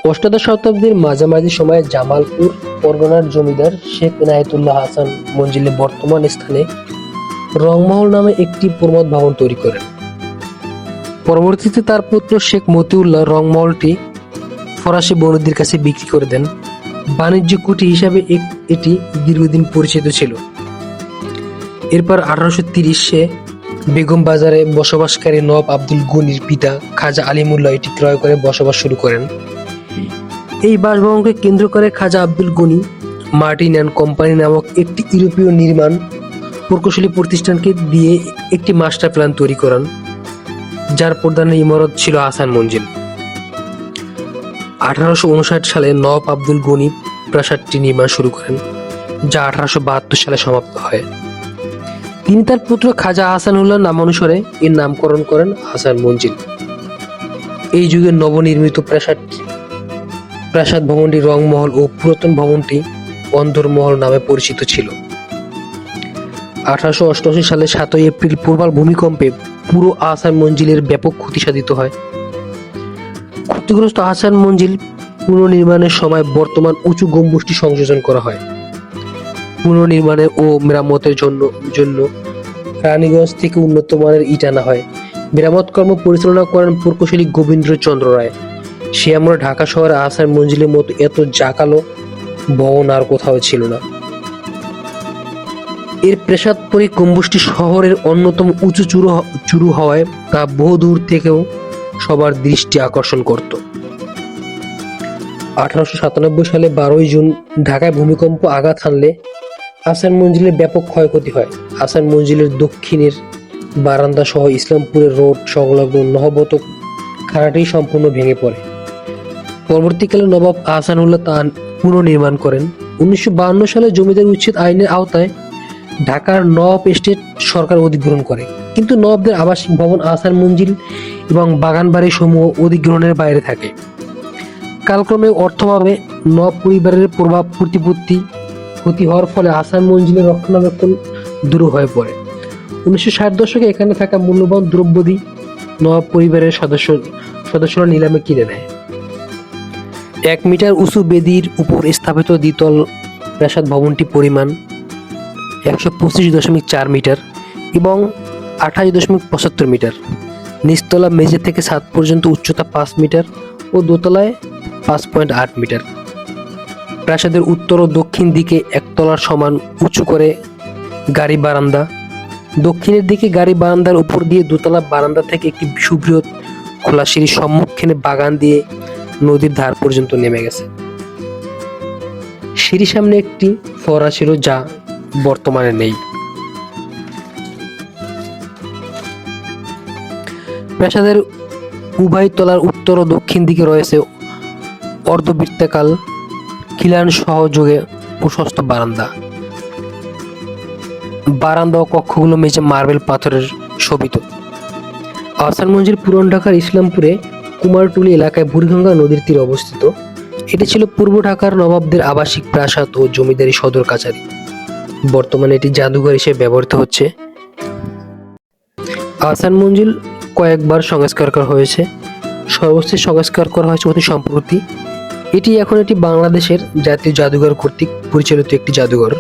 অষ্টাদশ শতাব্দীর মাঝামাঝি সময়ে জামালপুর পরগনার জমিদার শেখ এনায়েতুল্লাহ হাসান মঞ্জিলে বর্তমান স্থানে রংমহল নামে একটি প্রমোদ ভবন তৈরি করেন। পরবর্তীতে তার পুত্র শেখ মতিউল্লাহ রংমহলটি ফরাসি বণিকদের কাছে বিক্রি করে দেন। বাণিজ্য কুঠি হিসাবে এটি দীর্ঘদিন পরিচিত ছিল। এরপর 1830-এ বেগম বাজারে বসবাসকারী নবাব আব্দুল গনির পিতা খাজা আলিমুল্লাহ এটি ক্রয় করে বসবাস শুরু করেন। এই বাসভবনকে কেন্দ্র করে Khwaja Abdul Gani Martin and company নামক একটি ইউরোপীয় নির্মাণ প্রকৌশলী প্রতিষ্ঠানকে দিয়ে একটি মাস্টার প্ল্যান তৈরি করান, যার প্রধান ইমারত ছিল হাসান মঞ্জিল। 1859 সালে নবাব আব্দুল গনি প্রাসাদটি নির্মাণ শুরু করেন, যা 1872 সালে সমাপ্ত হয়। তিনি তার পুত্র খাজা আহসানুল্লাহ নামানুসারে এর নামকরণ করেন হাসান মঞ্জিল। এই যুগের নবনির্মিত প্রাসাদ ভবনটি রংমহল ও পুরাতন ভবনটি অন্দরমহল নামে পরিচিত ছিল। 1888 সালে 7 এপ্রিল প্রবল ভূমিকম্পে পুরো আহসান মঞ্জিলের ব্যাপক ক্ষতি সাধিত হয়। ক্ষতিগ্রস্ত আহসান মঞ্জিল পুনর্নির্মাণের সময় বর্তমান উঁচু গম্বুজটি সংযোজন করা হয়। পুনর্নির্মাণে ও মেরামতের জন্য রানীগঞ্জ থেকে উন্নত মানের ইট আনা হয়। মেরামত কর্ম পরিচালনা করেন প্রকৌশলী গোবিন্দ চন্দ্র রায়। সে আমরা ঢাকা শহরে আহসান মঞ্জিলের মতো এত জাঁকালো ভবন আর কোথাও ছিল না। এর প্রাসাদপরী গম্বুজটি শহরের অন্যতম উঁচু চূড়া হওয়ায় তা বহু দূর থেকেও সবার দৃষ্টি আকর্ষণ করত। 1897 সালে 12 জুন ঢাকায় ভূমিকম্প আঘাত হানলে আহসান মঞ্জিলের ব্যাপক ক্ষয়ক্ষতি হয়। আহসান মঞ্জিলের দক্ষিণের বারান্দা সহ ইসলামপুরের রোড সংলগ্ন নহবত খানাটি সম্পূর্ণ ভেঙে পড়ে। পরবর্তীকালে নবাব আহসানুল্লাহ তা পুনর্নির্মাণ করেন। 1952 সালে জমিদার উচ্ছেদ আইনের আওতায় ঢাকার নবাব এস্টেট সরকার অধিগ্রহণ করে, কিন্তু নবাবদের আবাসিক ভবন আহসান মঞ্জিল এবং বাগানবাড়ি সমূহ অধিগ্রহণের বাইরে থাকে। কালক্রমে অর্থভাবে নবাব পরিবারের প্রভাব প্রতিপত্তি ক্ষতি হওয়ার ফলে আহসান মঞ্জিলের রক্ষণাবেক্ষণ দূর হয়ে পড়ে। 1960 দশকে এখানে থাকা মূল্যবান দ্রব্যাদি নবাব পরিবারের সদস্যরা নিলামে কিনে নেয়। 1 মিটার উঁচু বেদির উপর স্থাপিত দ্বিতল প্রাসাদ ভবনটি পরিমাণ 125.4 মিটার এবং 28.75 মিটার। নিচতলা মেঝে থেকে ছাদ পর্যন্ত উচ্চতা 5 মিটার ও দোতলায় 5.8 মিটার। প্রাসাদের উত্তর ও দক্ষিণ দিকে একতলার সমান উঁচু করে গাড়ি বারান্দা। দক্ষিণের দিকে গাড়ি বারান্দার উপর দিয়ে দোতলা বারান্দা থেকে একটি সুবৃহৎ খোলা সিঁড়ি সম্মুখীনে বাগান দিয়ে নদীর ধার পর্যন্ত নেমে গেছে। সিঁড়ির সামনে একটি ফোয়ারা ছিল, যা বর্তমানে নেই। প্রাসাদের উভয় তলার উত্তর ও দক্ষিণ দিকে রয়েছে অর্ধবৃত্তাকার খিলান সহযোগে প্রশস্ত বারান্দা। বারান্দা ও কক্ষগুলো মেঝে মার্বেল পাথরের শোভিত। আহসান মঞ্জিল পুরান ঢাকার ইসলামপুরে কুমারটুলি এলাকায় বুড়িগঙ্গা নদীর তীরে অবস্থিত। এটি ছিল পূর্ব ঢাকার নবাবদের আবাসিক প্রাসাদ ও জমিদারি সদর কাছারি। বর্তমানে এটি জাদুঘর হিসেবে ব্যবহৃত হচ্ছে। আহসান মঞ্জিল কয়েকবার সংস্কার করা হয়েছে। সর্বশেষ সংস্কার করা হয়েছে অতি সম্প্রতি। এটি এখন বাংলাদেশের জাতীয় জাদুঘর কর্তৃক পরিচালিত একটি জাদুঘর।